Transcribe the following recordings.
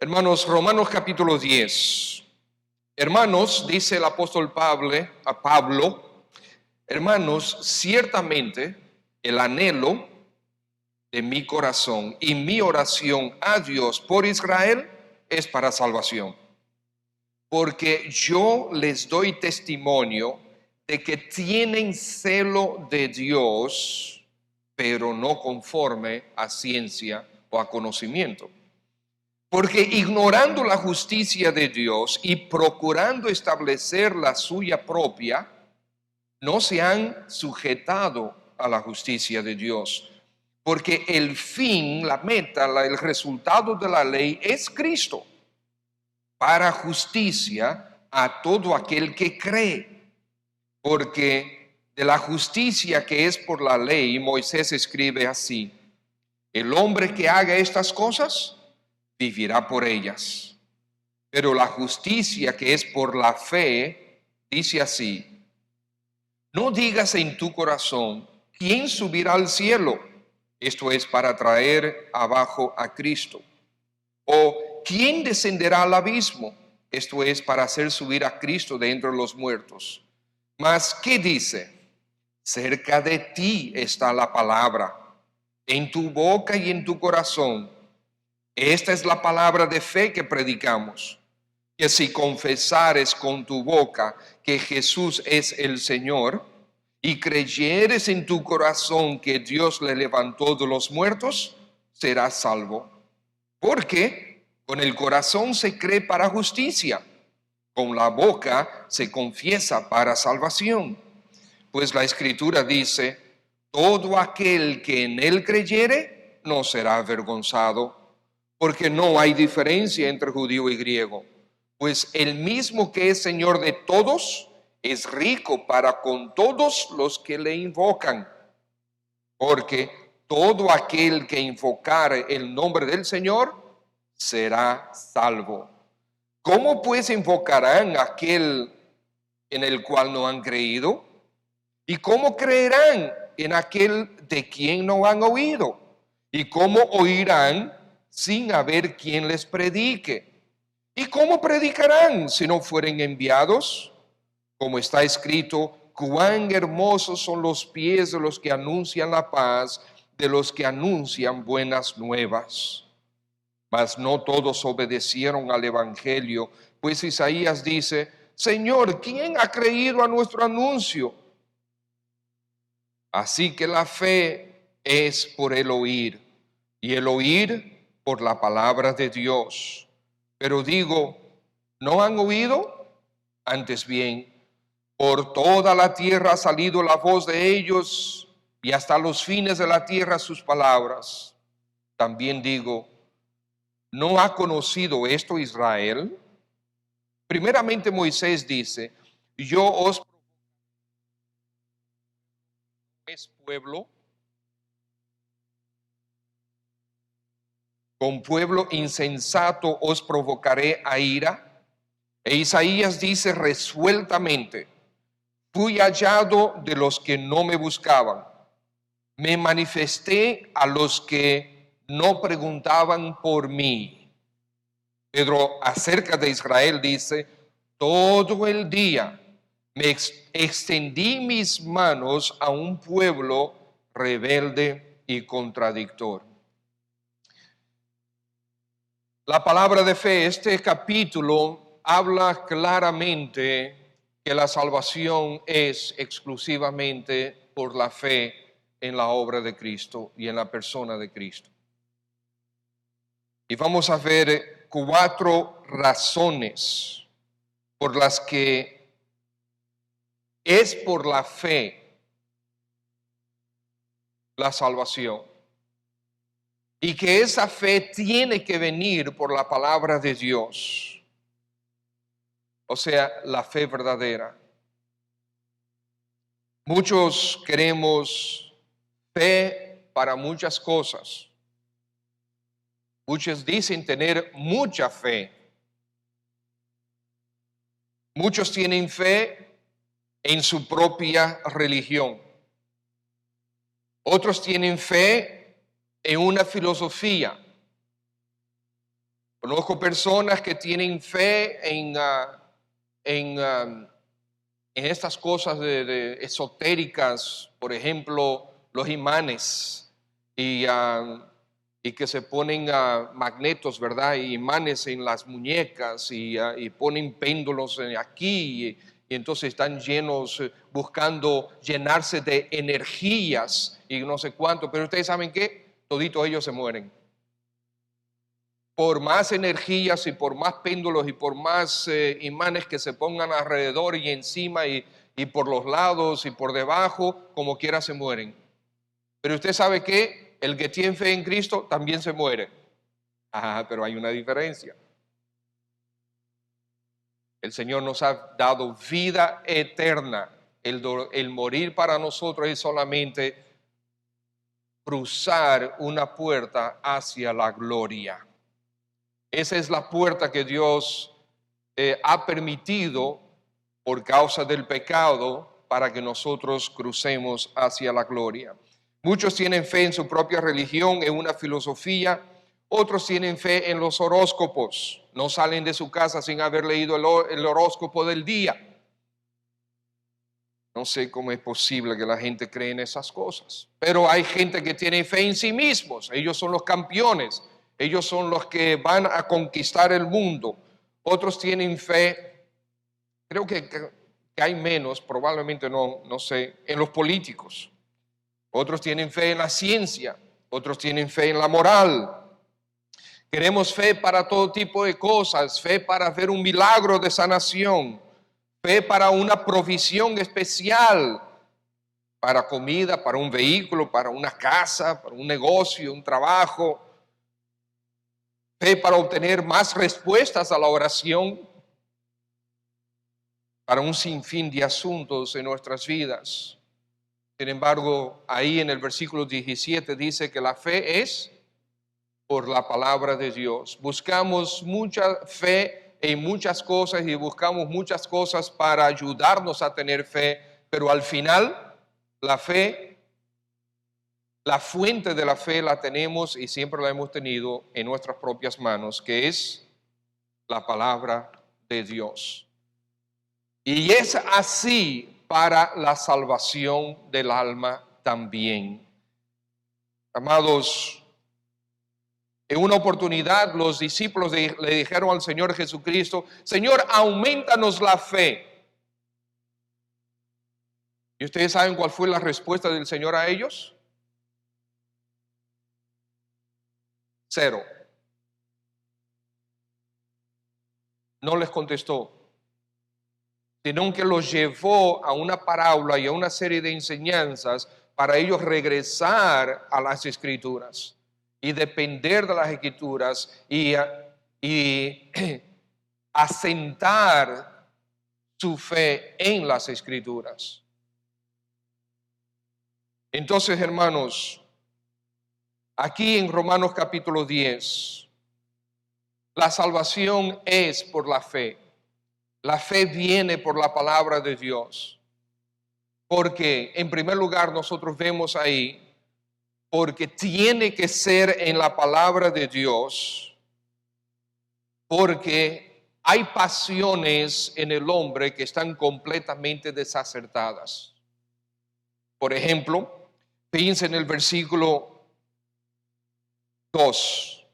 Hermanos, Romanos capítulo 10. Hermanos, dice el apóstol Pablo, hermanos, ciertamente el anhelo de mi corazón y mi oración a Dios por Israel es para salvación. Porque yo les doy testimonio de que tienen celo de Dios, pero no conforme a ciencia o a conocimiento. Porque ignorando la justicia de Dios y procurando establecer la suya propia, no se han sujetado a la justicia de Dios. Porque el fin, la meta, el resultado de la ley es Cristo, para justicia a todo aquel que cree. Porque de la justicia que es por la ley, Moisés escribe así: el hombre que haga estas cosas vivirá por ellas. Pero la justicia que es por la fe dice así: no digas en tu corazón, ¿quién subirá al cielo? Esto es para traer abajo a Cristo. O ¿quién descenderá al abismo? Esto es para hacer subir a Cristo de entre los muertos. Mas ¿qué dice? Cerca de ti está la palabra, en tu boca y en tu corazón. Esta es la palabra de fe que predicamos, que si confesares con tu boca que Jesús es el Señor y creyeres en tu corazón que Dios le levantó de los muertos, serás salvo. Porque con el corazón se cree para justicia, con la boca se confiesa para salvación. Pues la Escritura dice: todo aquel que en él creyere no será avergonzado. Porque no hay diferencia entre judío y griego, pues el mismo que es Señor de todos es rico para con todos los que le invocan. Porque todo aquel que invocare el nombre del Señor será salvo. ¿Cómo pues invocarán a aquel en el cual no han creído? ¿Y cómo creerán en aquel de quien no han oído? ¿Y cómo oirán sin haber quien les predique? ¿Y cómo predicarán si no fueren enviados? Como está escrito: cuán hermosos son los pies de los que anuncian la paz, de los que anuncian buenas nuevas. Mas no todos obedecieron al evangelio, pues Isaías dice: Señor, ¿quién ha creído a nuestro anuncio? Así que la fe es por el oír, y el oír por la palabra de Dios. Pero digo, ¿no han oído? Antes bien, por toda la tierra ha salido la voz de ellos, y hasta los fines de la tierra sus palabras. También digo, ¿no ha conocido esto Israel? Primeramente Moisés dice: yo os es pueblo, con pueblo insensato os provocaré a ira. E Isaías dice resueltamente: fui hallado de los que no me buscaban, me manifesté a los que no preguntaban por mí. Pedro acerca de Israel dice: todo el día me extendí mis manos a un pueblo rebelde y contradictor. La palabra de fe, este capítulo habla claramente que la salvación es exclusivamente por la fe en la obra de Cristo y en la persona de Cristo. Y vamos a ver 4 razones por las que es por la fe la salvación. Y que esa fe tiene que venir por la palabra de Dios. O sea, la fe verdadera. Muchos queremos fe para muchas cosas. Muchos dicen tener mucha fe. Muchos tienen fe en su propia religión. Otros tienen fe en una filosofía. Conozco personas que tienen fe en estas cosas de esotéricas, por ejemplo, los imanes, y que se ponen magnetos, ¿verdad? Y imanes en las muñecas y ponen péndulos aquí y entonces están llenos, buscando llenarse de energías y no sé cuánto. Pero ustedes saben que toditos ellos se mueren. Por más energías y por más péndulos y por más imanes que se pongan alrededor y encima y por los lados y por debajo, como quiera se mueren. Pero usted sabe que el que tiene fe en Cristo también se muere. Pero hay una diferencia. El Señor nos ha dado vida eterna. El morir para nosotros es solamente cruzar una puerta hacia la gloria. Esa es la puerta que Dios ha permitido por causa del pecado para que nosotros crucemos hacia la gloria. Muchos tienen fe en su propia religión, en una filosofía. Otros tienen fe en los horóscopos. No salen de su casa sin haber leído el horóscopo del día. No sé cómo es posible que la gente cree en esas cosas. Pero hay gente que tiene fe en sí mismos. Ellos son los campeones. Ellos son los que van a conquistar el mundo. Otros tienen fe, creo que hay menos, probablemente no sé, en los políticos. Otros tienen fe en la ciencia. Otros tienen fe en la moral. Queremos fe para todo tipo de cosas. Fe para ver un milagro de sanación. Fe para una provisión especial. Para comida, para un vehículo, para una casa, para un negocio, un trabajo. Fe para obtener más respuestas a la oración, para un sinfín de asuntos en nuestras vidas. Sin embargo, ahí en el versículo 17 dice que la fe es por la palabra de Dios. Buscamos mucha fe en muchas cosas y buscamos muchas cosas para ayudarnos a tener fe, pero al final la fe, la fuente de la fe la tenemos y siempre la hemos tenido en nuestras propias manos, que es la palabra de Dios. Y es así para la salvación del alma también. Amados, en una oportunidad los discípulos le dijeron al Señor Jesucristo: Señor, aumentanos la fe. ¿Y ustedes saben cuál fue la respuesta del Señor a ellos? 0. No les contestó, sino que los llevó a una parábola y a una serie de enseñanzas para ellos regresar a las Escrituras y depender de las Escrituras y asentar su fe en las Escrituras. Entonces, hermanos, aquí en Romanos capítulo 10, la salvación es por la fe. La fe viene por la palabra de Dios. Porque, en primer lugar, nosotros vemos ahí, porque tiene que ser en la palabra de Dios, porque hay pasiones en el hombre que están completamente desacertadas. Por ejemplo, piensa en el versículo 2,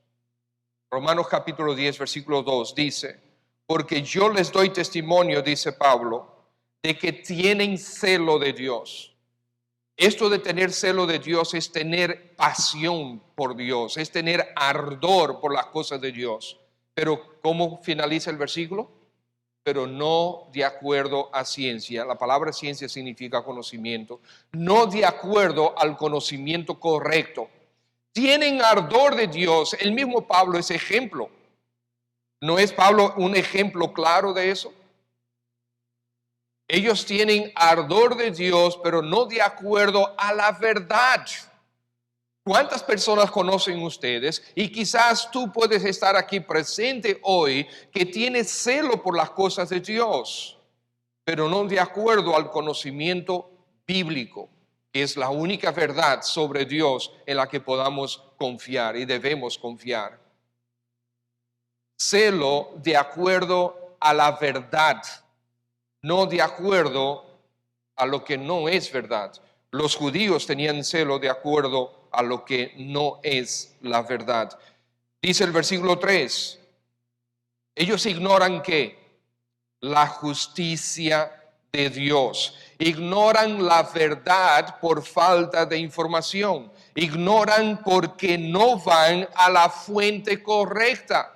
Romanos capítulo 10, versículo 2, dice: porque yo les doy testimonio, dice Pablo, de que tienen celo de Dios. Esto de tener celo de Dios es tener pasión por Dios, es tener ardor por las cosas de Dios. Pero ¿cómo finaliza el versículo? Pero no de acuerdo a ciencia. La palabra ciencia significa conocimiento. No de acuerdo al conocimiento correcto. Tienen ardor de Dios. El mismo Pablo es ejemplo. ¿No es Pablo un ejemplo claro de eso? Ellos tienen ardor de Dios, pero no de acuerdo a la verdad. ¿Cuántas personas conocen ustedes? Y quizás tú puedes estar aquí presente hoy que tienes celo por las cosas de Dios, pero no de acuerdo al conocimiento bíblico, que es la única verdad sobre Dios en la que podamos confiar y debemos confiar. celo de acuerdo a la verdad, no de acuerdo a lo que no es verdad. Los judíos tenían celo de acuerdo a lo que no es la verdad. Dice el versículo 3, ellos ignoran ¿qué? La justicia de Dios. Ignoran la verdad por falta de información. Ignoran porque no van a la fuente correcta.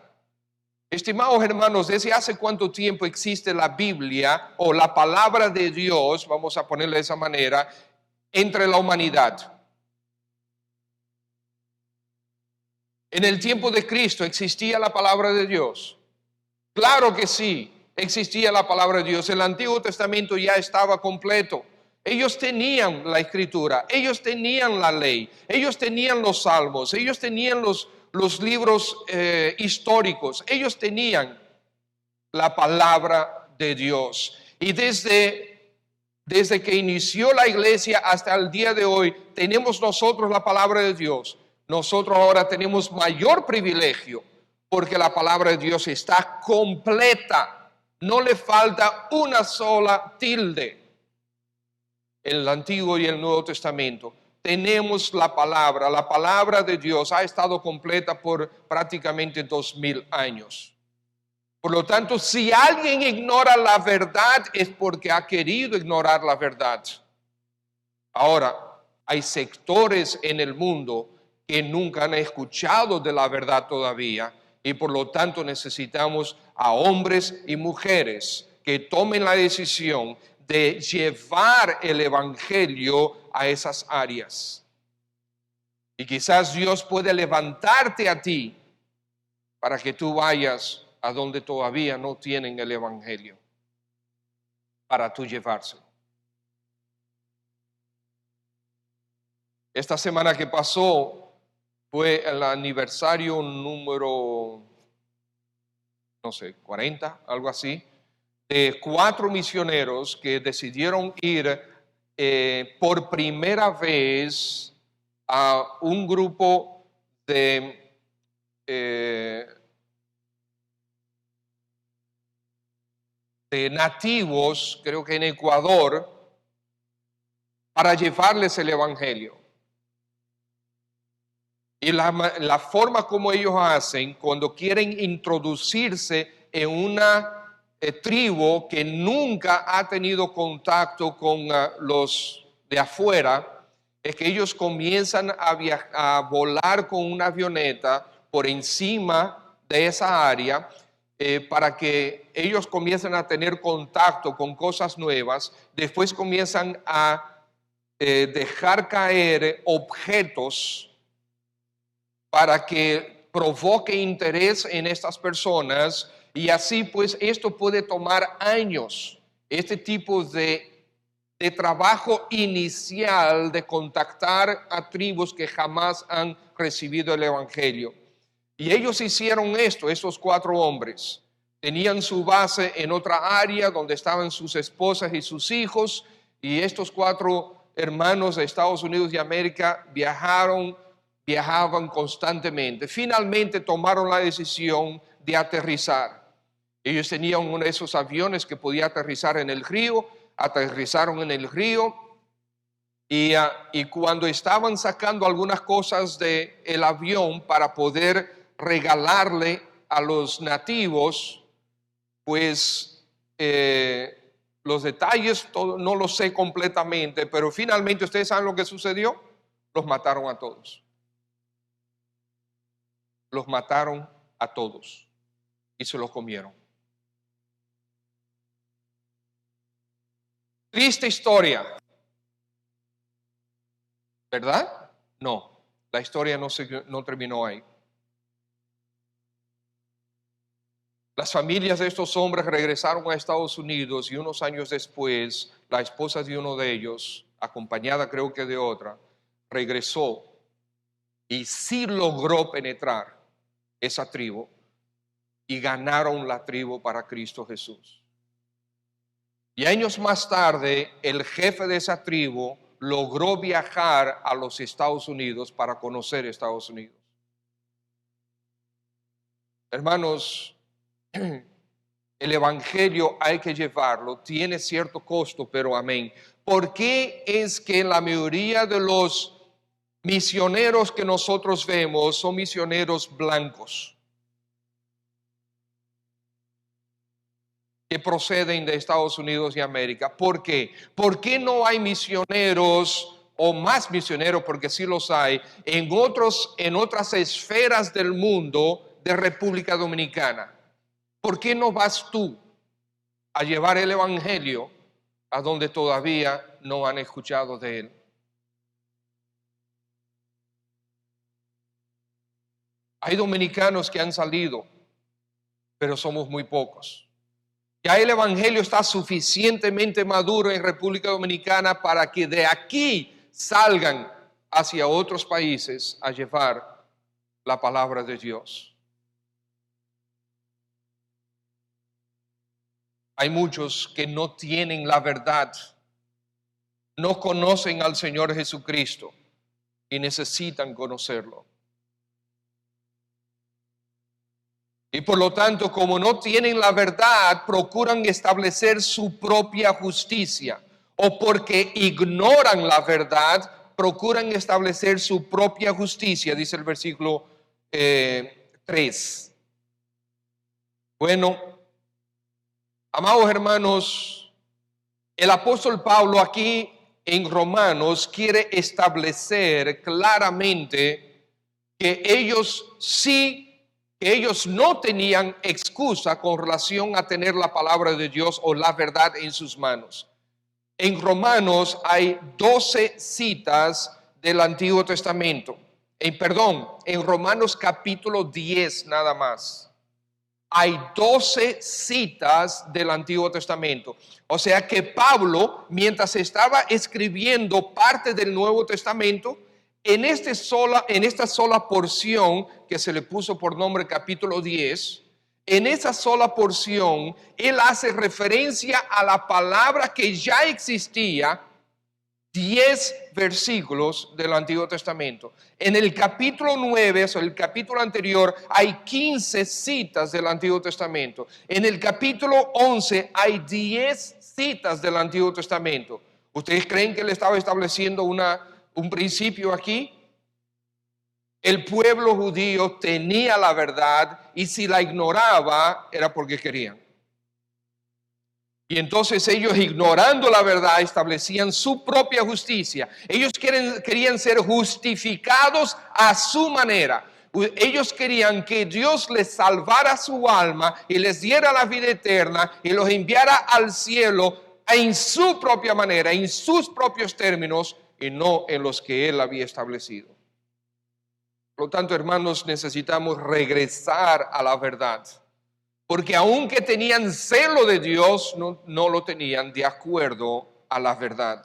Estimados hermanos, ¿desde hace cuánto tiempo existe la Biblia o la palabra de Dios, vamos a ponerle de esa manera, entre la humanidad? En el tiempo de Cristo existía la palabra de Dios. Claro que sí, existía la palabra de Dios. El Antiguo Testamento ya estaba completo. Ellos tenían la escritura, ellos tenían la ley, ellos tenían los salmos, ellos tenían los libros históricos, ellos tenían la palabra de Dios. Y desde que inició la iglesia hasta el día de hoy, tenemos nosotros la palabra de Dios. Nosotros ahora tenemos mayor privilegio porque la palabra de Dios está completa. No le falta una sola tilde. En el Antiguo y el Nuevo Testamento tenemos la palabra de Dios ha estado completa por prácticamente 2000 años. Por lo tanto, si alguien ignora la verdad es porque ha querido ignorar la verdad. Ahora, hay sectores en el mundo que nunca han escuchado de la verdad todavía y por lo tanto necesitamos a hombres y mujeres que tomen la decisión de llevar el evangelio a esas áreas. Y quizás Dios puede levantarte a ti para que tú vayas a donde todavía no tienen el evangelio, para tú llevárselo. Esta semana que pasó fue el aniversario número, 40, algo así, de 4 misioneros que decidieron ir por primera vez a un grupo de nativos, creo que en Ecuador, para llevarles el evangelio. Y la forma como ellos hacen cuando quieren introducirse en una tribu que nunca ha tenido contacto con los de afuera, es que ellos comienzan a volar con una avioneta por encima de esa área para que ellos comiencen a tener contacto con cosas nuevas. Después comienzan a dejar caer objetos para que provoque interés en estas personas y así pues esto puede tomar años. Este tipo de trabajo inicial de contactar a tribus que jamás han recibido el evangelio. Y ellos hicieron esto, estos 4 hombres. Tenían su base en otra área donde estaban sus esposas y sus hijos y estos 4 hermanos de Estados Unidos de América viajaban constantemente. Finalmente tomaron la decisión de aterrizar. Ellos tenían uno de esos aviones que podía aterrizar en el río, aterrizaron en el río y cuando estaban sacando algunas cosas del avión para poder regalarle a los nativos, pues los detalles no los sé completamente, pero finalmente ustedes saben lo que sucedió, los mataron a todos. Los mataron a todos y se los comieron. Triste historia, ¿verdad? No, la historia no terminó ahí. Las familias de estos hombres regresaron a Estados Unidos y unos años después, la esposa de uno de ellos, acompañada creo que de otra, regresó y sí logró penetrar esa tribu y ganaron la tribu para Cristo Jesús. Y años más tarde, el jefe de esa tribu logró viajar a los Estados Unidos para conocer Estados Unidos. Hermanos, el evangelio hay que llevarlo, tiene cierto costo, pero amén. ¿Por qué es que la mayoría de los misioneros que nosotros vemos son misioneros blancos que proceden de Estados Unidos y América? ¿Por qué? ¿Por qué no hay misioneros o más misioneros, porque sí los hay, en otras esferas del mundo de República Dominicana? ¿Por qué no vas tú a llevar el evangelio a donde todavía no han escuchado de él? Hay dominicanos que han salido, pero somos muy pocos. Ya el evangelio está suficientemente maduro en República Dominicana para que de aquí salgan hacia otros países a llevar la palabra de Dios. Hay muchos que no tienen la verdad, no conocen al Señor Jesucristo y necesitan conocerlo. Y por lo tanto, como no tienen la verdad, procuran establecer su propia justicia. O porque ignoran la verdad, procuran establecer su propia justicia, dice el versículo 3. Bueno, amados hermanos, el apóstol Pablo aquí en Romanos quiere establecer claramente que ellos no tenían excusa con relación a tener la palabra de Dios o la verdad en sus manos. En Romanos hay 12 citas del Antiguo Testamento. En Romanos capítulo 10 nada más. Hay 12 citas del Antiguo Testamento. O sea que Pablo, mientras estaba escribiendo parte del Nuevo Testamento, en esta sola porción que se le puso por nombre capítulo 10, en esa sola porción, él hace referencia a la palabra que ya existía, 10 versículos del Antiguo Testamento. En el capítulo 9, o el capítulo anterior, hay 15 citas del Antiguo Testamento. En el capítulo 11 hay 10 citas del Antiguo Testamento. ¿Ustedes creen que él estaba estableciendo un principio aquí? El pueblo judío tenía la verdad y si la ignoraba era porque querían. Y entonces ellos, ignorando la verdad, establecían su propia justicia. Ellos querían ser justificados a su manera. Ellos querían que Dios les salvara su alma y les diera la vida eterna y los enviara al cielo en su propia manera, en sus propios términos y no en los que Él había establecido. Por lo tanto, hermanos, necesitamos regresar a la verdad. Porque aunque tenían celo de Dios, no lo tenían de acuerdo a la verdad.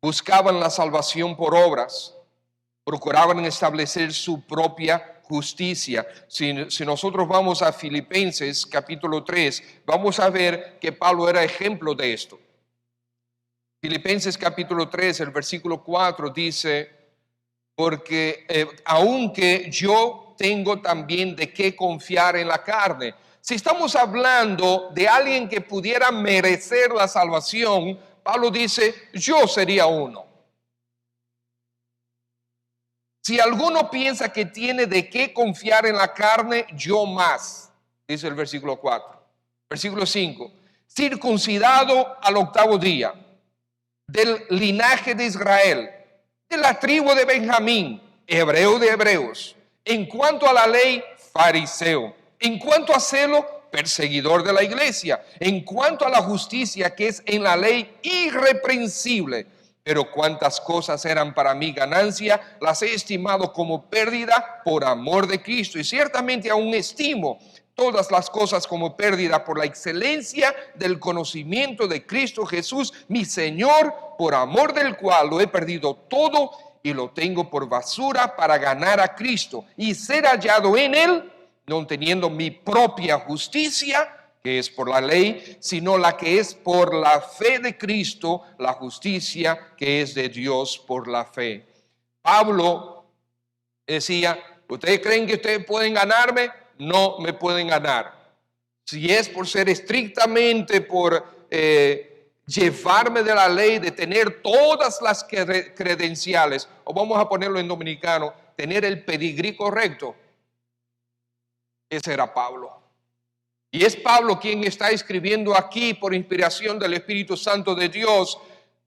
Buscaban la salvación por obras, procuraban establecer su propia justicia. Si nosotros vamos a Filipenses capítulo 3, vamos a ver que Pablo era ejemplo de esto. Filipenses capítulo 3, el versículo 4 dice, porque aunque yo tengo también de qué confiar en la carne. Si estamos hablando de alguien que pudiera merecer la salvación, Pablo dice, yo sería uno. Si alguno piensa que tiene de qué confiar en la carne, yo más, dice el versículo 4. Versículo 5, circuncidado al 8º día, del linaje de Israel, de la tribu de Benjamín, hebreo de hebreos, en cuanto a la ley, fariseo, en cuanto a celo, perseguidor de la iglesia, en cuanto a la justicia que es en la ley, irreprensible. Pero cuantas cosas eran para mí ganancia, las he estimado como pérdida por amor de Cristo. Y ciertamente aún estimo todas las cosas como pérdida por la excelencia del conocimiento de Cristo Jesús, mi Señor, por amor del cual lo he perdido todo y lo tengo por basura para ganar a Cristo y ser hallado en Él, no teniendo mi propia justicia, que es por la ley, sino la que es por la fe de Cristo, la justicia que es de Dios por la fe. Pablo decía, ¿ustedes creen que ustedes pueden ganarme? no me pueden ganar. Si es por ser estrictamente, por llevarme de la ley, de tener todas las credenciales, o vamos a ponerlo en dominicano, tener el pedigrí correcto, ese era Pablo. Y es Pablo quien está escribiendo aquí por inspiración del Espíritu Santo de Dios.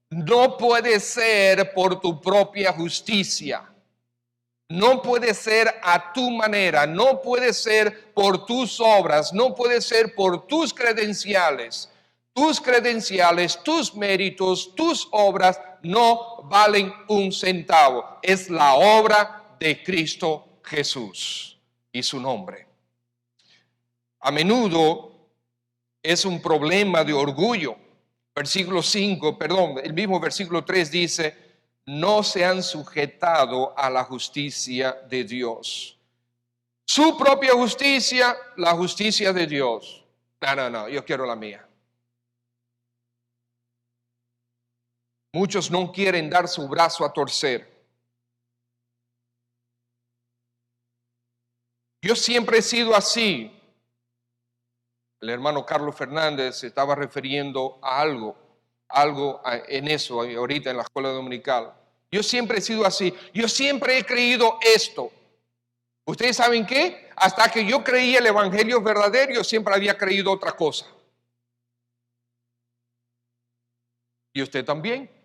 No puede ser por tu propia justicia. No puede ser a tu manera. No puede ser por tus obras. No puede ser por tus credenciales. Tus credenciales, tus méritos, tus obras no valen un centavo. Es la obra de Cristo Jesús y su nombre. A menudo es un problema de orgullo. El mismo versículo 3 dice, no se han sujetado a la justicia de Dios. Su propia justicia, la justicia de Dios. No, yo quiero la mía. Muchos no quieren dar su brazo a torcer. Yo siempre he sido así. El hermano Carlos Fernández se estaba refiriendo a algo en eso ahorita en la escuela dominical. Yo siempre he sido así. Yo siempre he creído esto. ¿Ustedes saben qué? Hasta que yo creí el evangelio verdadero, yo siempre había creído otra cosa. ¿Y usted también?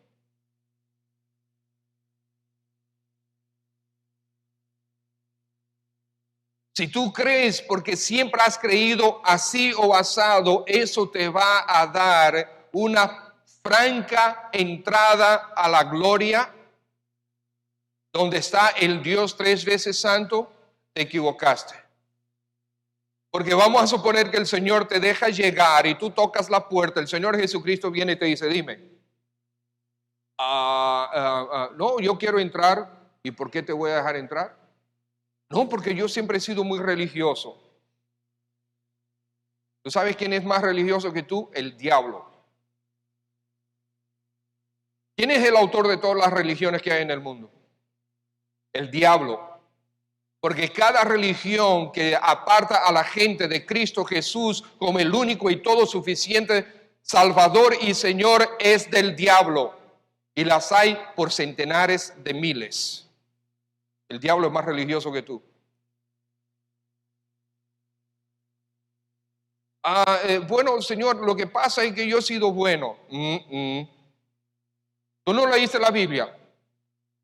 Si tú crees porque siempre has creído así o asado, eso te va a dar una franca entrada a la gloria, donde está el Dios 3 veces santo. Te equivocaste. Porque vamos a suponer que el Señor te deja llegar y tú tocas la puerta, el Señor Jesucristo viene y te dice, dime, no, yo quiero entrar. ¿Y por qué te voy a dejar entrar? No, porque yo siempre he sido muy religioso. ¿Tú sabes quién es más religioso que tú? El diablo. ¿Quién es el autor de todas las religiones que hay en el mundo? El diablo. Porque cada religión que aparta a la gente de Cristo Jesús como el único y todo suficiente Salvador y Señor es del diablo. Y las hay por centenares de miles. El diablo es más religioso que tú. Bueno, Señor, lo que pasa es que yo he sido bueno. ¿Tú no leíste la Biblia?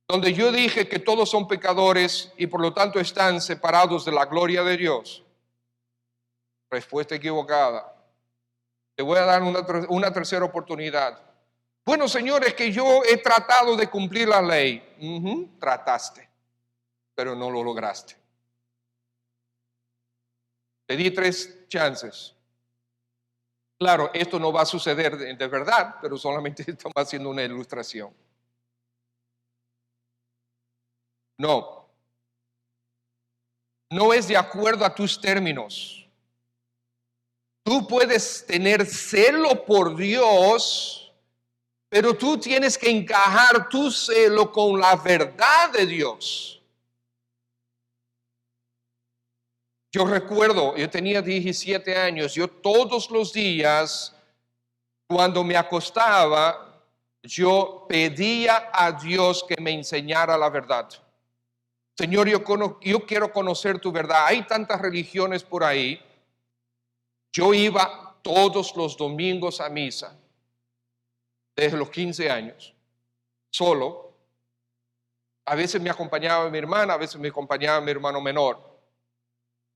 Donde yo dije que todos son pecadores y por lo tanto están separados de la gloria de Dios. Respuesta equivocada. Te voy a dar una tercera oportunidad. Bueno, Señor, es que yo he tratado de cumplir la ley. Trataste, pero no lo lograste. Te di 3 chances. Claro, esto no va a suceder de verdad, pero solamente estamos haciendo una ilustración. No es de acuerdo a tus términos. Tú puedes tener celo por Dios, pero tú tienes que encajar tu celo con la verdad de Dios. Yo recuerdo, yo tenía 17 años, yo todos los días, cuando me acostaba, yo pedía a Dios que me enseñara la verdad. Señor, yo quiero conocer tu verdad. Hay tantas religiones por ahí. Yo iba todos los domingos a misa, desde los 15 años, solo. A veces me acompañaba mi hermana, a veces me acompañaba mi hermano menor.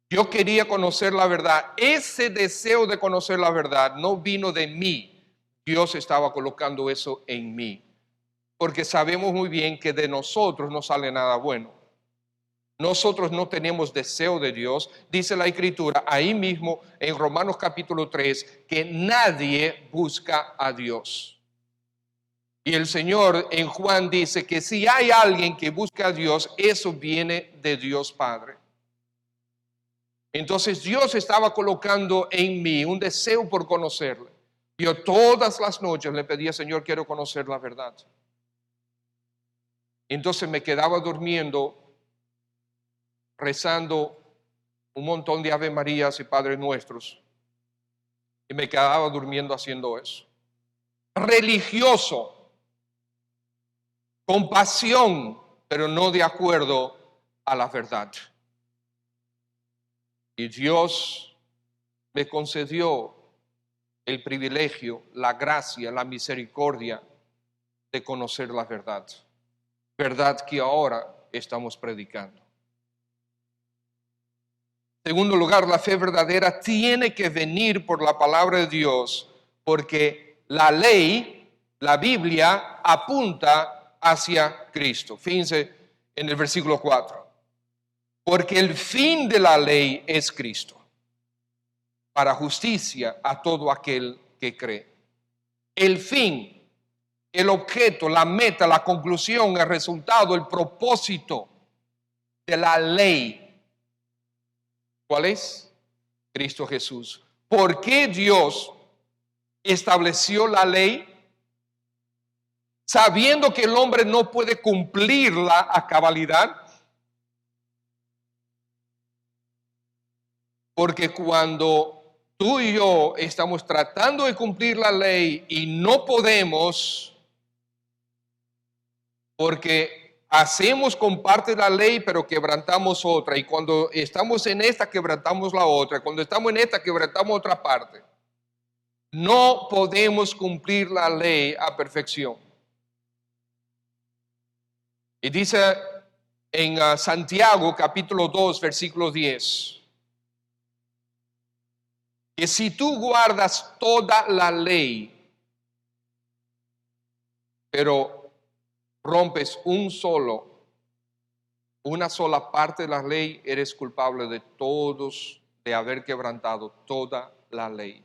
Yo quería conocer la verdad. Ese deseo de conocer la verdad no vino de mí. Dios estaba colocando eso en mí. Porque sabemos muy bien que de nosotros no sale nada bueno. Nosotros no tenemos deseo de Dios. Dice la Escritura ahí mismo en Romanos capítulo 3 que nadie busca a Dios. Y el Señor en Juan dice que si hay alguien que busca a Dios, eso viene de Dios Padre. Entonces Dios estaba colocando en mí un deseo por conocerle. Yo todas las noches le pedía, Señor, quiero conocer la verdad. Entonces me quedaba durmiendo, rezando un montón de Ave Marías y Padres Nuestros y me quedaba durmiendo haciendo eso. Religioso, con pasión, pero no de acuerdo a la verdad. Y Dios me concedió el privilegio, la gracia, la misericordia de conocer la verdad. Verdad que ahora estamos predicando. En segundo lugar, la fe verdadera tiene que venir por la palabra de Dios, porque la ley, la Biblia, apunta hacia Cristo. Fíjense en el versículo 4. Porque el fin de la ley es Cristo, para justicia a todo aquel que cree. El fin, el objeto, la meta, la conclusión, el resultado, el propósito de la ley. ¿Cuál es? Cristo Jesús. ¿Por qué Dios estableció la ley? Sabiendo que el hombre no puede cumplirla a cabalidad. Porque cuando tú y yo estamos tratando de cumplir la ley y no podemos, porque hacemos con parte de la ley, pero quebrantamos otra. Y cuando estamos en esta, quebrantamos la otra. Cuando estamos en esta, quebrantamos otra parte. No podemos cumplir la ley a perfección. Y dice en Santiago, capítulo 2, versículo 10. Que si tú guardas toda la ley, pero rompes una sola parte de la ley, eres culpable de todos, de haber quebrantado toda la ley.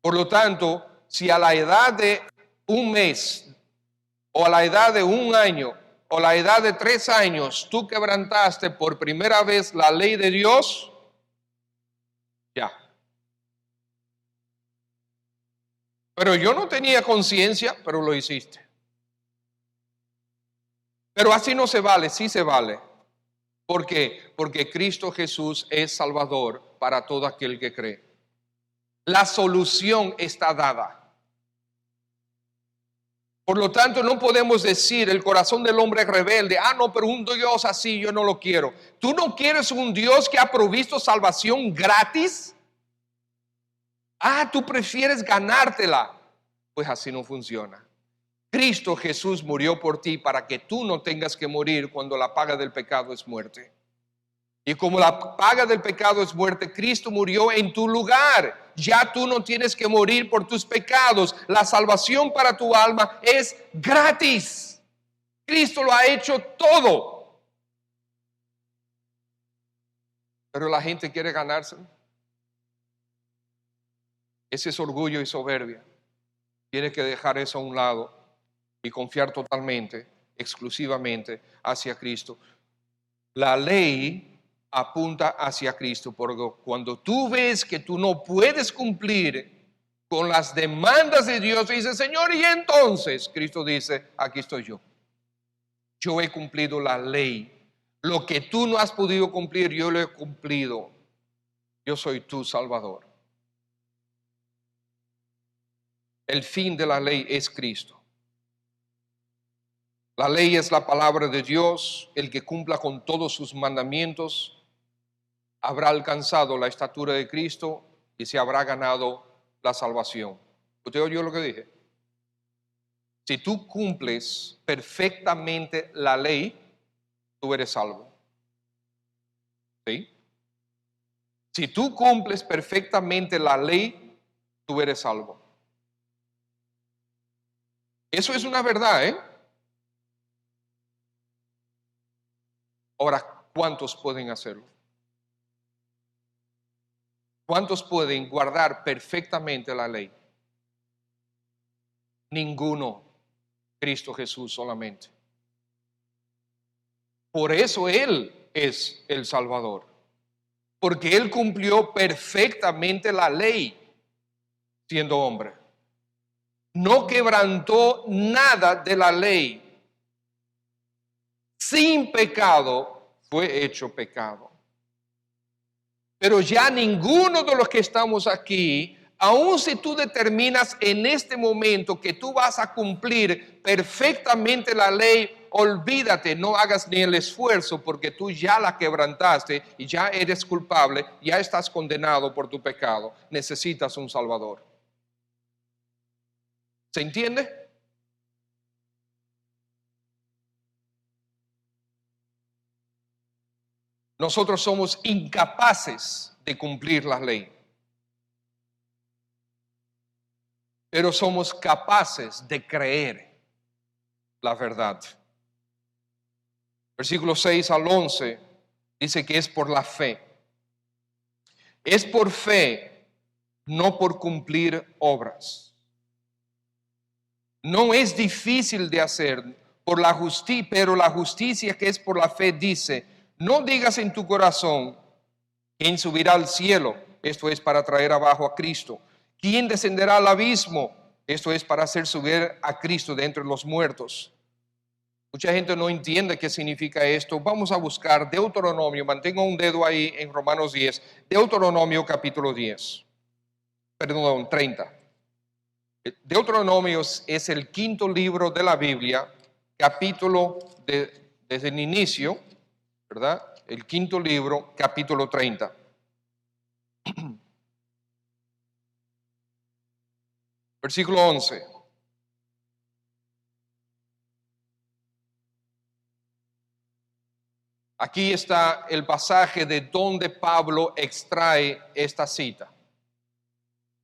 Por lo tanto, si a la edad de un mes, o a la edad de un año, o a la edad de 3 años, tú quebrantaste por primera vez la ley de Dios, ya. Pero yo no tenía conciencia, pero lo hiciste. Pero así no se vale, sí se vale. ¿Por qué? Porque Cristo Jesús es Salvador para todo aquel que cree. La solución está dada. Por lo tanto, no podemos decir el corazón del hombre es rebelde. No, pero un Dios así yo no lo quiero. ¿Tú no quieres un Dios que ha provisto salvación gratis? Tú prefieres ganártela. Pues así no funciona. Cristo Jesús murió por ti para que tú no tengas que morir cuando la paga del pecado es muerte. Y como la paga del pecado es muerte, Cristo murió en tu lugar. Ya tú no tienes que morir por tus pecados. La salvación para tu alma es gratis. Cristo lo ha hecho todo. Pero la gente quiere ganárselo. Ese es orgullo y soberbia. Tiene que dejar eso a un lado y confiar totalmente, exclusivamente hacia Cristo. La ley apunta hacia Cristo, porque cuando tú ves que tú no puedes cumplir con las demandas de Dios, dice, Señor, y entonces Cristo dice, aquí estoy yo. Yo he cumplido la ley. Lo que tú no has podido cumplir, yo lo he cumplido. Yo soy tu Salvador. El fin de la ley es Cristo. La ley es la palabra de Dios. El que cumpla con todos sus mandamientos habrá alcanzado la estatura de Cristo y se habrá ganado la salvación. ¿Usted oyó lo que dije? Si tú cumples perfectamente la ley, tú eres salvo. ¿Sí? Si tú cumples perfectamente la ley, tú eres salvo. Eso es una verdad, ¿eh? Ahora, ¿cuántos pueden hacerlo? ¿Cuántos pueden guardar perfectamente la ley? Ninguno. Cristo Jesús solamente. Por eso Él es el Salvador. Porque Él cumplió perfectamente la ley siendo hombre. No quebrantó nada de la ley. Sin pecado fue hecho pecado. Pero ya ninguno de los que estamos aquí, aun si tú determinas en este momento que tú vas a cumplir perfectamente la ley, olvídate, no hagas ni el esfuerzo porque tú ya la quebrantaste y ya eres culpable, ya estás condenado por tu pecado. Necesitas un Salvador. ¿Se entiende? Nosotros somos incapaces de cumplir la ley, pero somos capaces de creer la verdad. Versículos 6 al 11 dice que es por la fe. Es por fe, no por cumplir obras. No es difícil de hacer por la justicia, pero la justicia que es por la fe dice: no digas en tu corazón, ¿quién subirá al cielo? Esto es para traer abajo a Cristo. ¿Quién descenderá al abismo? Esto es para hacer subir a Cristo de entre los muertos. Mucha gente no entiende qué significa esto. Vamos a buscar Deuteronomio, mantengo un dedo ahí en Romanos 10, Deuteronomio capítulo 10, perdón, 30. Deuteronomio es el quinto libro de la Biblia, capítulo desde el inicio, ¿verdad? El quinto libro, capítulo 30. Versículo 11. Aquí está el pasaje de donde Pablo extrae esta cita.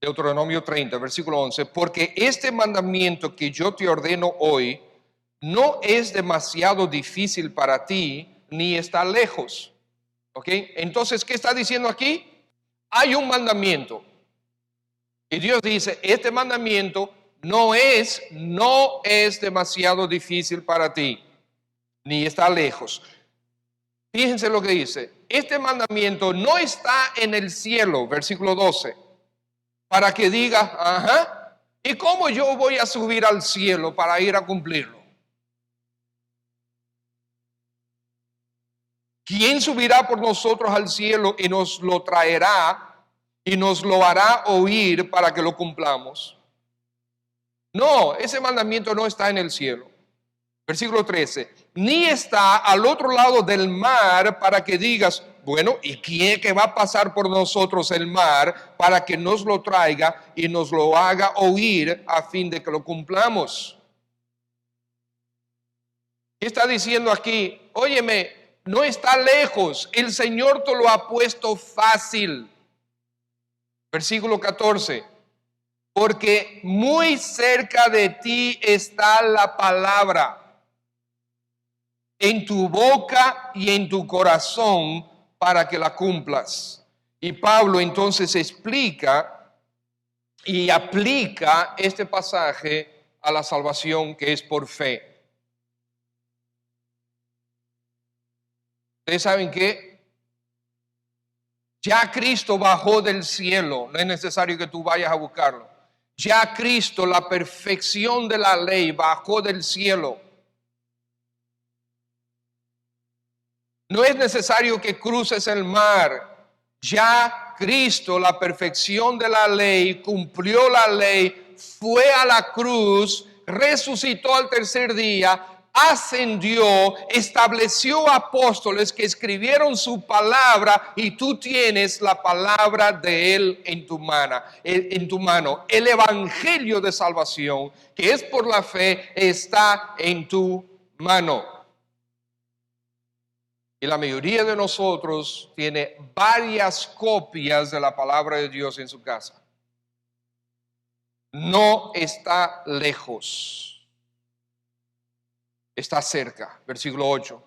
Deuteronomio 30, versículo 11. Porque este mandamiento que yo te ordeno hoy no es demasiado difícil para ti, ni está lejos. ¿Ok? Entonces, ¿qué está diciendo aquí? Hay un mandamiento. Y Dios dice, este mandamiento no es demasiado difícil para ti, ni está lejos. Fíjense lo que dice. Este mandamiento no está en el cielo, versículo 12, para que diga, ajá, ¿y cómo yo voy a subir al cielo para ir a cumplirlo? ¿Quién subirá por nosotros al cielo y nos lo traerá y nos lo hará oír para que lo cumplamos? No, ese mandamiento no está en el cielo. Versículo 13, ni está al otro lado del mar para que digas, bueno, ¿y quién que va a pasar por nosotros el mar para que nos lo traiga y nos lo haga oír a fin de que lo cumplamos? ¿Qué está diciendo aquí? Óyeme, no está lejos, el Señor te lo ha puesto fácil. Versículo 14, porque muy cerca de ti está la palabra, en tu boca y en tu corazón, para que la cumplas. Y Pablo entonces explica y aplica este pasaje a la salvación que es por fe. Ustedes saben que ya Cristo bajó del cielo, no es necesario que tú vayas a buscarlo. Ya Cristo, la perfección de la ley, bajó del cielo. No es necesario que cruces el mar. Ya Cristo, la perfección de la ley, cumplió la ley, fue a la cruz, resucitó al tercer día, ascendió, estableció apóstoles que escribieron su palabra y tú tienes la palabra de Él en tu mano. El evangelio de salvación, que es por la fe, está en tu mano. Y la mayoría de nosotros tiene varias copias de la palabra de Dios en su casa. No está lejos, está cerca. Versículo 8.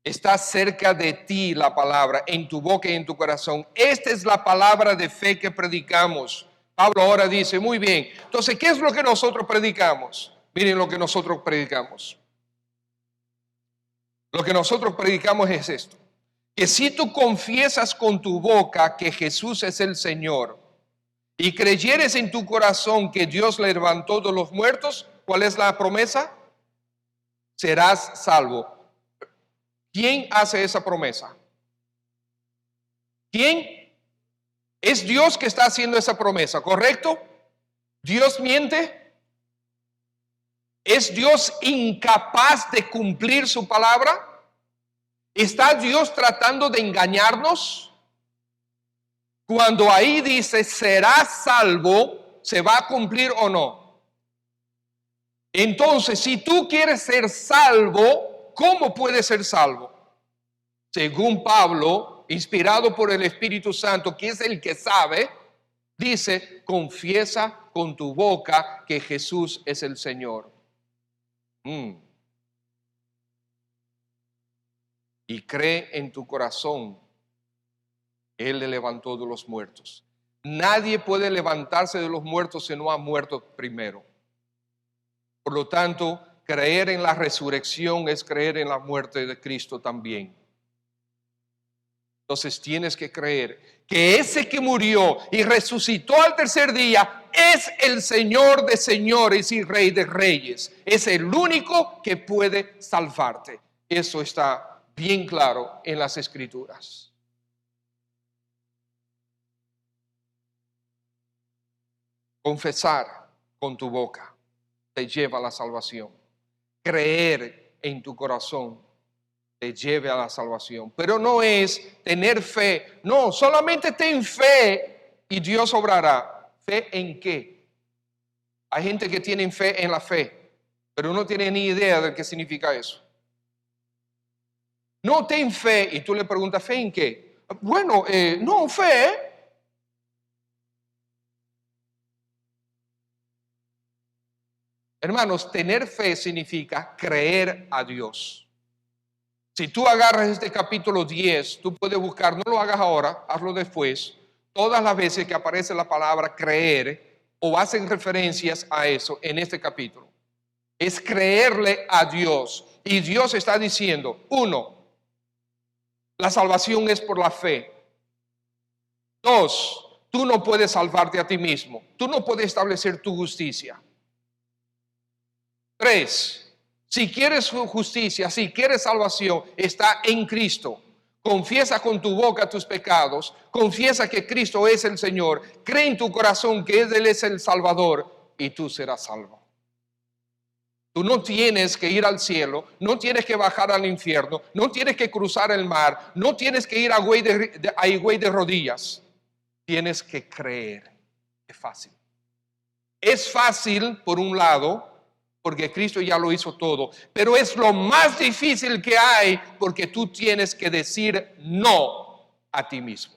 Está cerca de ti la palabra, en tu boca y en tu corazón. Esta es la palabra de fe que predicamos. Pablo ahora dice, muy bien, entonces, ¿qué es lo que nosotros predicamos? Miren lo que nosotros predicamos. Lo que nosotros predicamos es esto, que si tú confiesas con tu boca que Jesús es el Señor y creyeres en tu corazón que Dios le levantó de los muertos, ¿cuál es la promesa? Serás salvo. ¿Quién hace esa promesa? ¿Quién? Es Dios que está haciendo esa promesa, ¿correcto? ¿Dios miente? ¿Es Dios incapaz de cumplir su palabra? ¿Está Dios tratando de engañarnos? Cuando ahí dice, serás salvo, ¿se va a cumplir o no? Entonces, si tú quieres ser salvo, ¿cómo puedes ser salvo? Según Pablo, inspirado por el Espíritu Santo, que es el que sabe, dice, confiesa con tu boca que Jesús es el Señor. Y cree en tu corazón, Él le levantó de los muertos. Nadie puede levantarse de los muertos si no ha muerto primero. Por lo tanto, creer en la resurrección es creer en la muerte de Cristo también. Entonces tienes que creer que ese que murió y resucitó al tercer día es el Señor de señores y Rey de reyes. Es el único que puede salvarte. Eso está bien claro en las Escrituras. Confesar con tu boca te lleva a la salvación. Creer en tu corazón te lleve a la salvación. Pero no es tener fe. No, solamente ten fe y Dios obrará. ¿Fe en qué? Hay gente que tiene fe en la fe, pero no tiene ni idea de qué significa eso. No, ten fe. Y tú le preguntas, ¿fe en qué? Bueno, no, fe. Hermanos, tener fe significa creer a Dios. Si tú agarras este capítulo 10, tú puedes buscar, no lo hagas ahora, hazlo después, todas las veces que aparece la palabra creer o hacen referencias a eso en este capítulo. Es creerle a Dios. Y Dios está diciendo, 1, la salvación es por la fe. 2, tú no puedes salvarte a ti mismo. Tú no puedes establecer tu justicia. 3, si quieres justicia, si quieres salvación, está en Cristo. Confiesa con tu boca tus pecados, confiesa que Cristo es el Señor, cree en tu corazón que Él es el Salvador y tú serás salvo. Tú no tienes que ir al cielo, no tienes que bajar al infierno, no tienes que cruzar el mar, no tienes que ir a Higüey de rodillas. Tienes que creer. Es fácil. Es fácil, por un lado, porque Cristo ya lo hizo todo, pero es lo más difícil que hay porque tú tienes que decir no a ti mismo.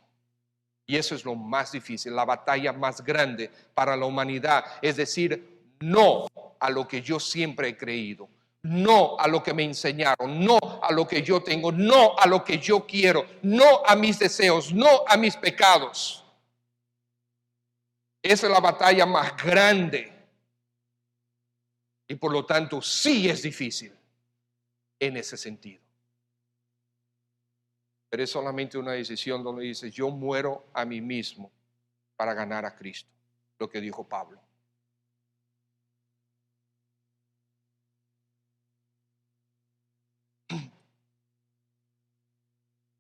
Y eso es lo más difícil, la batalla más grande para la humanidad, es decir no a lo que yo siempre he creído, no a lo que me enseñaron, no a lo que yo tengo, no a lo que yo quiero, no a mis deseos, no a mis pecados. Esa es la batalla más grande. Y por lo tanto, sí es difícil en ese sentido. Pero es solamente una decisión donde dice, yo muero a mí mismo para ganar a Cristo. Lo que dijo Pablo.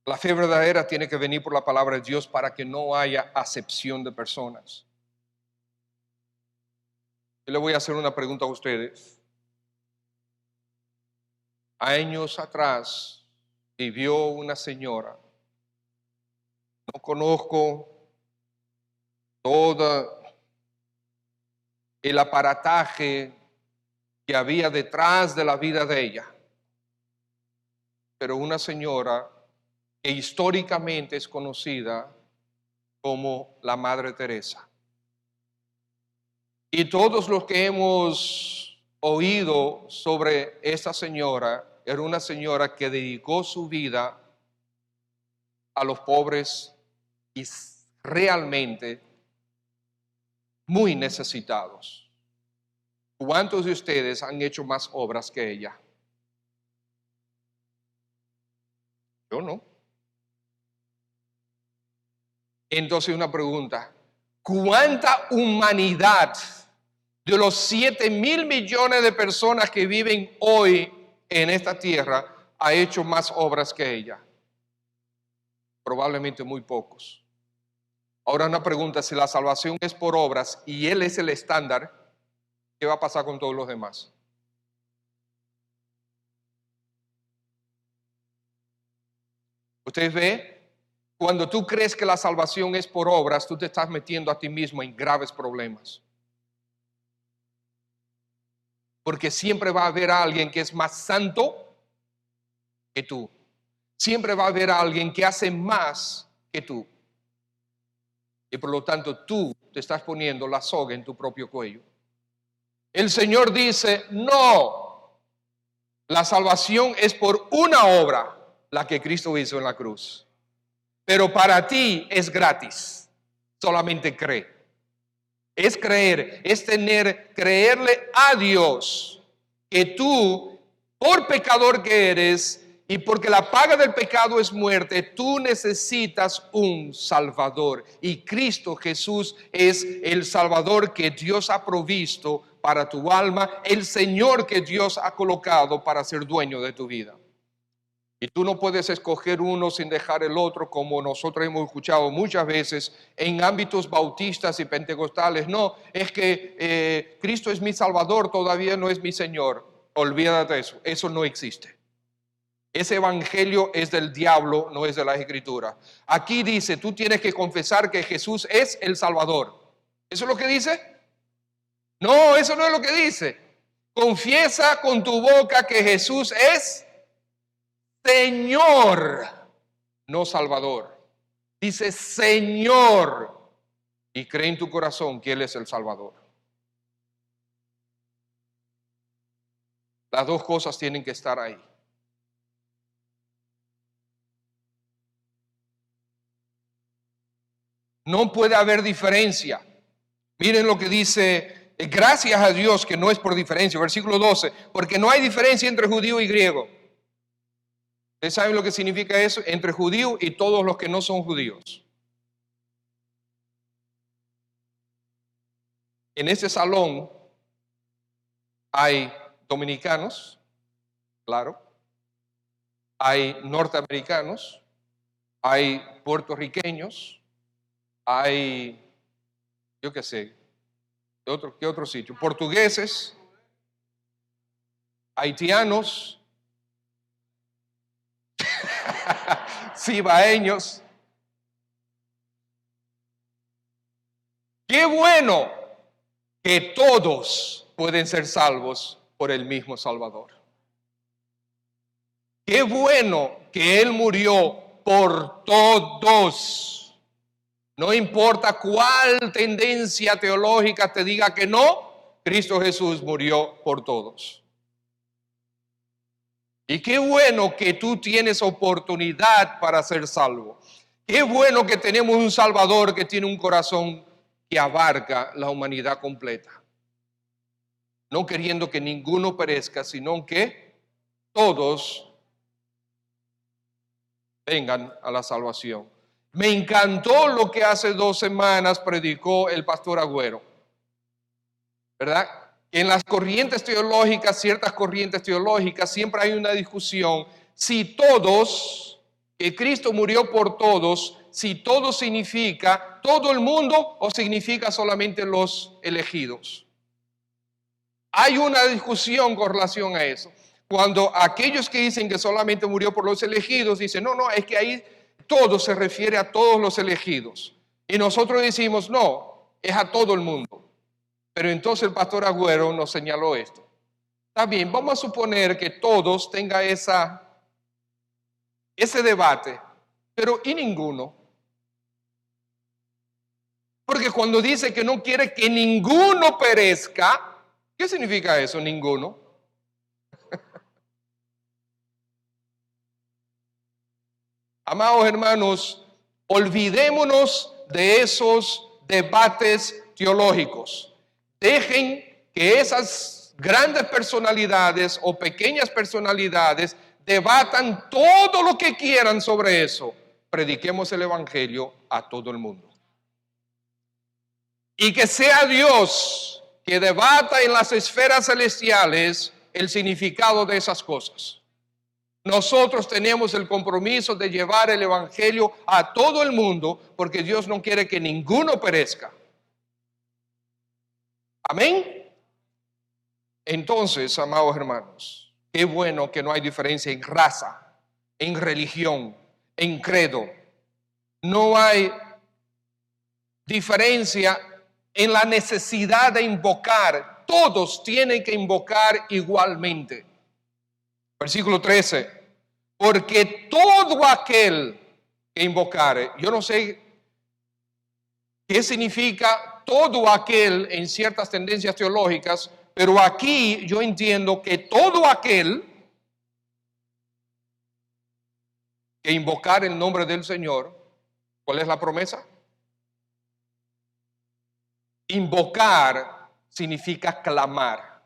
La fe verdadera tiene que venir por la palabra de Dios para que no haya acepción de personas. Yo le voy a hacer una pregunta a ustedes. Años atrás vivió una señora, no conozco todo el aparataje que había detrás de la vida de ella, pero una señora que históricamente es conocida como la Madre Teresa. Y todos los que hemos oído sobre esta señora, era una señora que dedicó su vida a los pobres y realmente muy necesitados. ¿Cuántos de ustedes han hecho más obras que ella? Yo no. Entonces una pregunta, ¿cuánta humanidad de los 7,000 millones de personas que viven hoy en esta tierra ha hecho más obras que ella? Probablemente muy pocos. Ahora una pregunta: si la salvación es por obras y Él es el estándar, ¿qué va a pasar con todos los demás? Usted ve, cuando tú crees que la salvación es por obras, tú te estás metiendo a ti mismo en graves problemas. Porque siempre va a haber alguien que es más santo que tú. Siempre va a haber alguien que hace más que tú. Y por lo tanto tú te estás poniendo la soga en tu propio cuello. El Señor dice: no, la salvación es por una obra, la que Cristo hizo en la cruz. Pero para ti es gratis, solamente cree. Es creer, es creerle a Dios que tú, por pecador que eres, y porque la paga del pecado es muerte, tú necesitas un Salvador. Y Cristo Jesús es el Salvador que Dios ha provisto para tu alma, el Señor que Dios ha colocado para ser dueño de tu vida. Y tú no puedes escoger uno sin dejar el otro, como nosotros hemos escuchado muchas veces en ámbitos bautistas y pentecostales. No, es que Cristo es mi Salvador, todavía no es mi Señor. Olvídate de eso, eso no existe. Ese evangelio es del diablo, no es de la Escritura. Aquí dice: tú tienes que confesar que Jesús es el Salvador. ¿Eso es lo que dice? No, eso no es lo que dice. Confiesa con tu boca que Jesús es Señor, no Salvador. Dice Señor, y cree en tu corazón que Él es el Salvador. Las dos cosas tienen que estar ahí. No puede haber diferencia. Miren lo que dice: gracias a Dios que no es por diferencia. Versículo 12: porque no hay diferencia entre judío y griego. ¿Ustedes saben lo que significa eso? Entre judío y todos los que no son judíos. En este salón hay dominicanos, claro, hay norteamericanos, hay puertorriqueños, hay, yo qué sé, ¿qué otro sitio? Portugueses, haitianos, cibaeños. Qué bueno que todos pueden ser salvos por el mismo Salvador. Qué bueno que Él murió por todos. No importa cuál tendencia teológica te diga que no, Cristo Jesús murió por todos. Y qué bueno que tú tienes oportunidad para ser salvo. Qué bueno que tenemos un Salvador que tiene un corazón que abarca la humanidad completa. No queriendo que ninguno perezca, sino que todos vengan a la salvación. Me encantó lo que hace 2 semanas predicó el pastor Agüero, ¿verdad? En las corrientes teológicas, ciertas corrientes teológicas, siempre hay una discusión si todos, que Cristo murió por todos, si todo significa todo el mundo o significa solamente los elegidos. Hay una discusión con relación a eso. Cuando aquellos que dicen que solamente murió por los elegidos, dicen, no, es que ahí todo se refiere a todos los elegidos. Y nosotros decimos, no, es a todo el mundo. Pero entonces el pastor Agüero nos señaló esto. Está bien, vamos a suponer que todos tengan ese debate, pero ¿y ninguno? Porque cuando dice que no quiere que ninguno perezca, ¿qué significa eso, ninguno? Amados hermanos, olvidémonos de esos debates teológicos. Dejen que esas grandes personalidades o pequeñas personalidades debatan todo lo que quieran sobre eso. Prediquemos el evangelio a todo el mundo. Y que sea Dios que debata en las esferas celestiales el significado de esas cosas. Nosotros tenemos el compromiso de llevar el evangelio a todo el mundo porque Dios no quiere que ninguno perezca. Amén. Entonces, amados hermanos, qué bueno que no hay diferencia en raza, en religión, en credo. No hay diferencia en la necesidad de invocar. Todos tienen que invocar igualmente. Versículo 13. Porque todo aquel que invocare, yo no sé qué significa todo aquel en ciertas tendencias teológicas, pero aquí yo entiendo que todo aquel que invocar el nombre del Señor, ¿cuál es la promesa? Invocar significa clamar.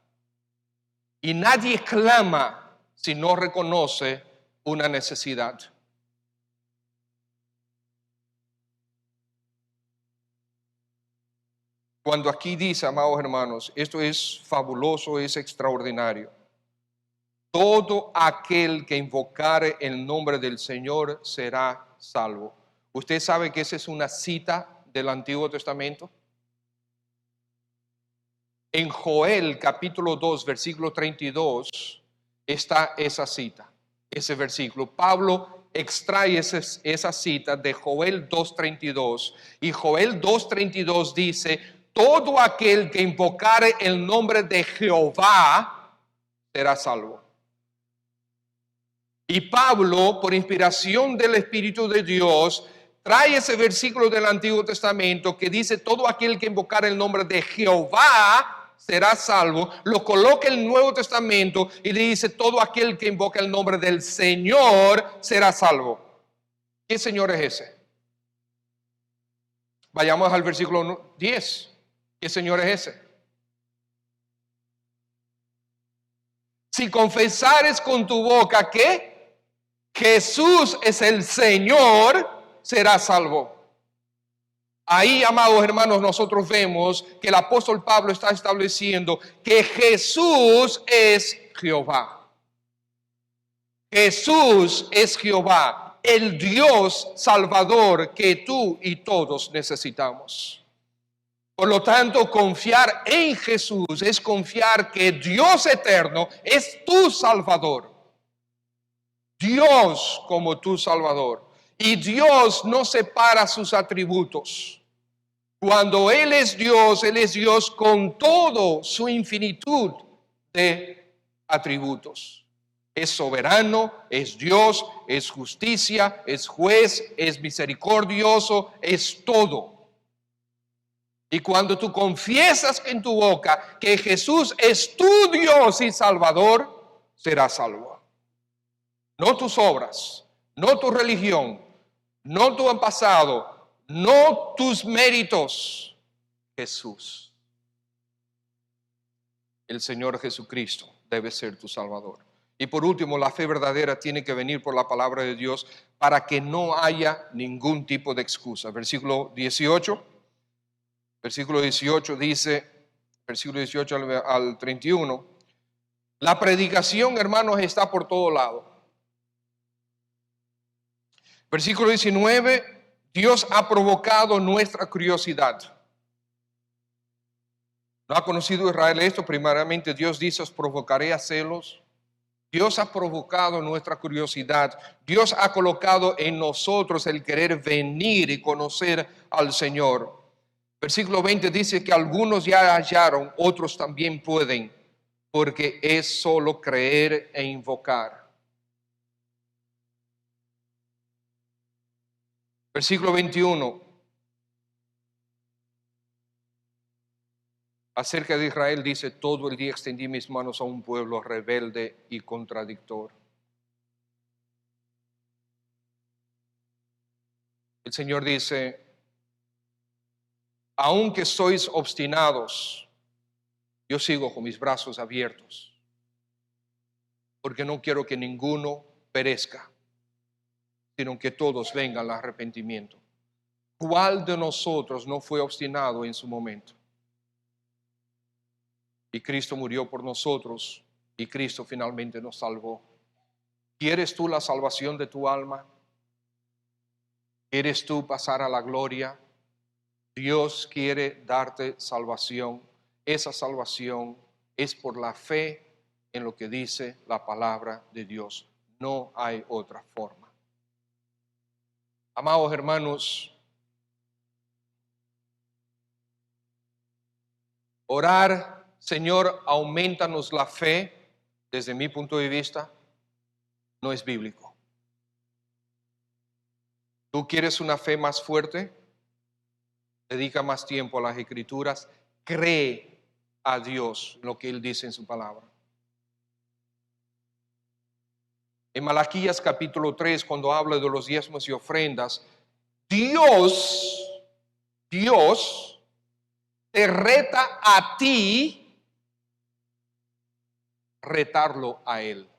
Y nadie clama si no reconoce una necesidad. Cuando aquí dice, amados hermanos, esto es fabuloso, es extraordinario. Todo aquel que invocare el nombre del Señor será salvo. ¿Usted sabe que esa es una cita del Antiguo Testamento? En Joel capítulo 2, versículo 32, está esa cita, ese versículo. Pablo extrae esa cita de Joel 2:32 y Joel 2:32 dice, todo aquel que invocare el nombre de Jehová será salvo. Y Pablo, por inspiración del Espíritu de Dios, trae ese versículo del Antiguo Testamento que dice, todo aquel que invocar el nombre de Jehová será salvo, lo coloca en el Nuevo Testamento y dice, todo aquel que invoca el nombre del Señor será salvo. ¿Qué Señor es ese? Vayamos al versículo 10. ¿Qué Señor es ese? Si confesares con tu boca que Jesús es el Señor, serás salvo. Ahí, amados hermanos, nosotros vemos que el apóstol Pablo está estableciendo que Jesús es Jehová. Jesús es Jehová, el Dios salvador que tú y todos necesitamos. Por lo tanto, confiar en Jesús es confiar que Dios eterno es tu Salvador. Dios como tu Salvador. Y Dios no separa sus atributos. Cuando Él es Dios con todo su infinitud de atributos. Es soberano, es Dios, es justicia, es juez, es misericordioso, es todo. Y cuando tú confiesas en tu boca que Jesús es tu Dios y Salvador, serás salvo. No tus obras, no tu religión, no tu pasado, no tus méritos. Jesús. El Señor Jesucristo debe ser tu Salvador. Y por último, la fe verdadera tiene que venir por la palabra de Dios para que no haya ningún tipo de excusa. Versículo 18 dice, versículo 18 al 31, la predicación, hermanos, está por todo lado. Versículo 19, Dios ha provocado nuestra curiosidad. ¿No ha conocido Israel esto? Primeramente Dios dice, os provocaré a celos. Dios ha provocado nuestra curiosidad. Dios ha colocado en nosotros el querer venir y conocer al Señor. Versículo 20 dice que algunos ya hallaron, otros también pueden, porque es solo creer e invocar. Versículo 21. Acerca de Israel dice, todo el día extendí mis manos a un pueblo rebelde y contradictor. El Señor dice, aunque sois obstinados, yo sigo con mis brazos abiertos, porque no quiero que ninguno perezca, sino que todos vengan al arrepentimiento. ¿Cuál de nosotros no fue obstinado en su momento? Y Cristo murió por nosotros y Cristo finalmente nos salvó. ¿Quieres tú la salvación de tu alma? ¿Quieres tú pasar a la gloria? Dios quiere darte salvación. Esa salvación es por la fe en lo que dice la palabra de Dios. No hay otra forma. Amados hermanos, orar, Señor, aumentanos la fe, desde mi punto de vista, no es bíblico. ¿Tú quieres una fe más fuerte? Dedica más tiempo a las Escrituras. Cree a Dios lo que Él dice en su palabra. En Malaquías capítulo 3, cuando habla de los diezmos y ofrendas, Dios te reta a ti retarlo a Él.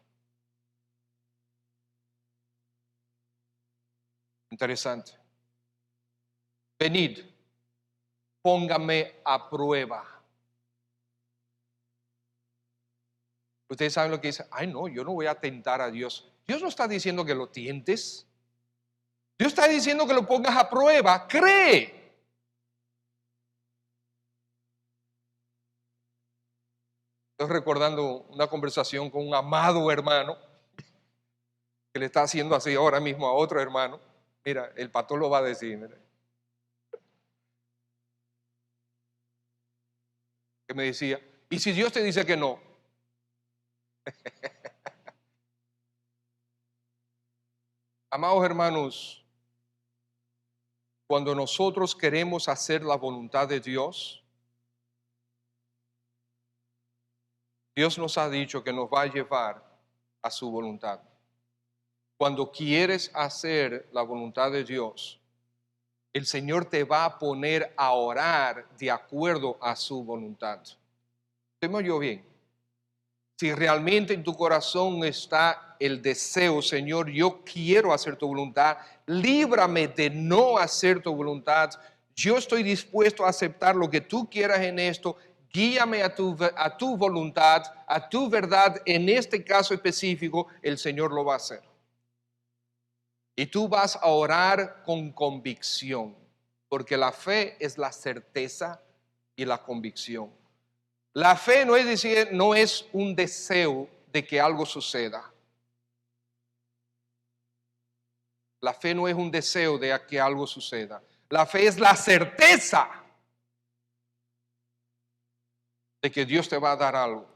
Interesante. Venid, póngame a prueba. Ustedes saben lo que dice. Ay, no, yo no voy a tentar a Dios. Dios no está diciendo que lo tientes. Dios está diciendo que lo pongas a prueba. Cree. Estoy recordando una conversación con un amado hermano que le está haciendo así ahora mismo a otro hermano. Mira, el pastor lo va a decir. Mira. Que me decía, ¿y si Dios te dice que no? Amados hermanos, cuando nosotros queremos hacer la voluntad de Dios, Dios nos ha dicho que nos va a llevar a su voluntad. Cuando quieres hacer la voluntad de Dios, el Señor te va a poner a orar de acuerdo a su voluntad. ¿Usted me oyó bien? Si realmente en tu corazón está el deseo, Señor, yo quiero hacer tu voluntad, líbrame de no hacer tu voluntad, yo estoy dispuesto a aceptar lo que tú quieras en esto, guíame a tu voluntad, a tu verdad, en este caso específico, el Señor lo va a hacer. Y tú vas a orar con convicción, porque la fe es la certeza y la convicción. La fe no es decir, no es un deseo de que algo suceda. La fe no es un deseo de que algo suceda. La fe es la certeza de que Dios te va a dar algo.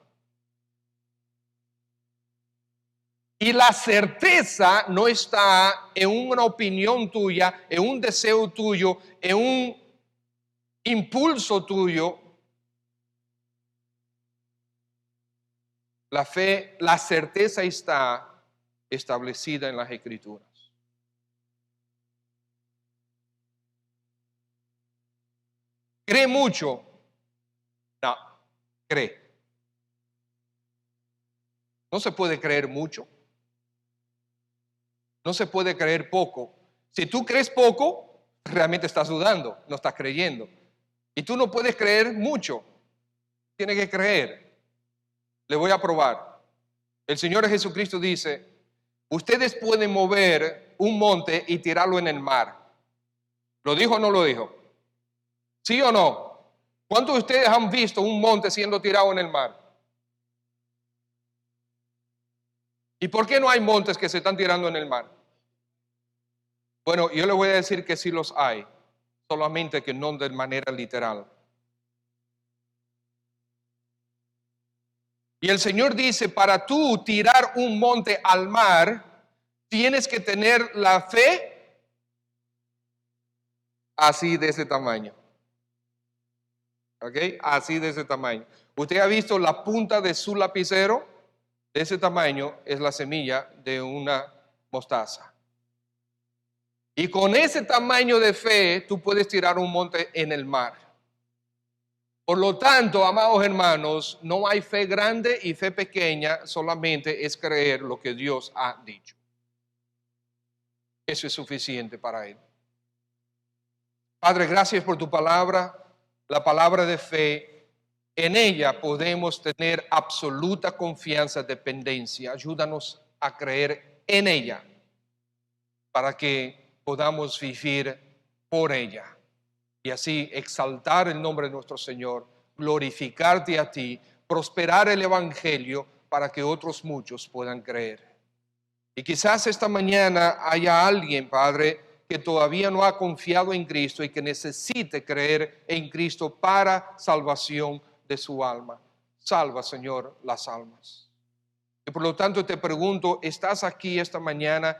Y la certeza no está en una opinión tuya, en un deseo tuyo, en un impulso tuyo. La fe, la certeza está establecida en las Escrituras. ¿Cree mucho? No, cree. No se puede creer mucho. No se puede creer poco. Si tú crees poco, realmente estás dudando, no estás creyendo. Y tú no puedes creer mucho. Tienes que creer. Le voy a probar. El Señor Jesucristo dice, ustedes pueden mover un monte y tirarlo en el mar. ¿Lo dijo o no lo dijo? ¿Sí o no? ¿Cuántos de ustedes han visto un monte siendo tirado en el mar? ¿Y por qué no hay montes que se están tirando en el mar? Bueno, yo le voy a decir que sí los hay, solamente que no de manera literal. Y el Señor dice, para tú tirar un monte al mar, tienes que tener la fe así de ese tamaño. ¿Ok? Así de ese tamaño. ¿Usted ha visto la punta de su lapicero? De ese tamaño es la semilla de una mostaza. Y con ese tamaño de fe, tú puedes tirar un monte en el mar. Por lo tanto, amados hermanos, no hay fe grande y fe pequeña, solamente es creer lo que Dios ha dicho. Eso es suficiente para Él. Padre, gracias por tu palabra, la palabra de fe. En ella podemos tener absoluta confianza, dependencia. Ayúdanos a creer en ella, para que podamos vivir por ella y así exaltar el nombre de nuestro Señor, glorificarte a ti, prosperar el Evangelio para que otros muchos puedan creer. Y quizás esta mañana haya alguien, Padre, que todavía no ha confiado en Cristo y que necesite creer en Cristo para salvación de su alma. Salva, Señor, las almas. Y por lo tanto te pregunto, ¿estás aquí esta mañana?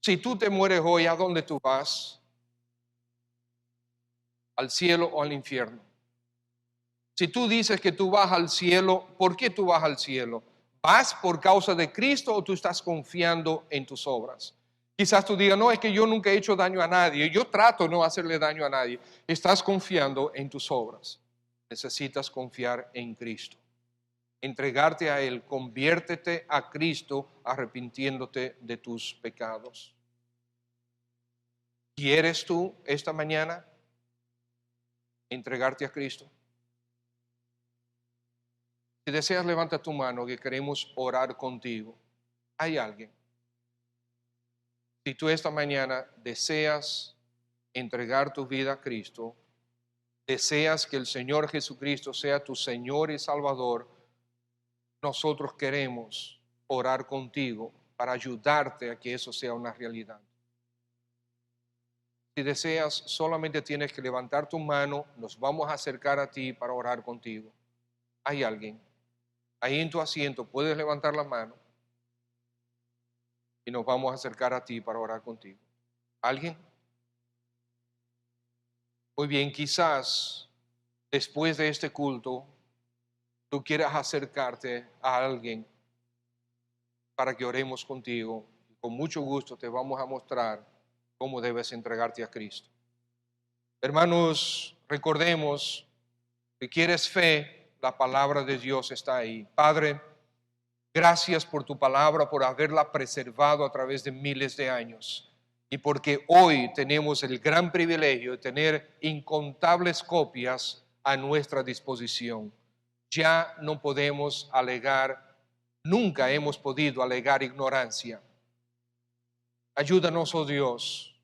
Si tú te mueres hoy, ¿a dónde tú vas? ¿Al cielo o al infierno? Si tú dices que tú vas al cielo, ¿por qué tú vas al cielo? ¿Vas por causa de Cristo o tú estás confiando en tus obras? Quizás tú digas, no, es que yo nunca he hecho daño a nadie, yo trato de no hacerle daño a nadie. Estás confiando en tus obras. Necesitas confiar en Cristo. Entregarte a Él, conviértete a Cristo arrepintiéndote de tus pecados. ¿Quieres tú esta mañana entregarte a Cristo? Si deseas, levanta tu mano que queremos orar contigo. ¿Hay alguien? Si tú esta mañana deseas entregar tu vida a Cristo, deseas que el Señor Jesucristo sea tu Señor y Salvador, nosotros queremos orar contigo para ayudarte a que eso sea una realidad. Si deseas, solamente tienes que levantar tu mano, nos vamos a acercar a ti para orar contigo. ¿Hay alguien? Ahí en tu asiento puedes levantar la mano y nos vamos a acercar a ti para orar contigo. ¿Alguien? Muy bien, quizás después de este culto tú quieras acercarte a alguien para que oremos contigo. Con mucho gusto te vamos a mostrar cómo debes entregarte a Cristo. Hermanos, recordemos que quieres fe, la palabra de Dios está ahí. Padre, gracias por tu palabra, por haberla preservado a través de miles de años y porque hoy tenemos el gran privilegio de tener incontables copias a nuestra disposición. Ya no podemos alegar, nunca hemos podido alegar ignorancia. Ayúdanos, oh Dios,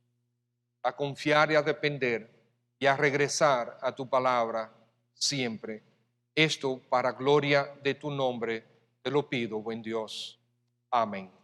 a confiar y a depender y a regresar a tu palabra siempre. Esto para gloria de tu nombre te lo pido, buen Dios. Amén.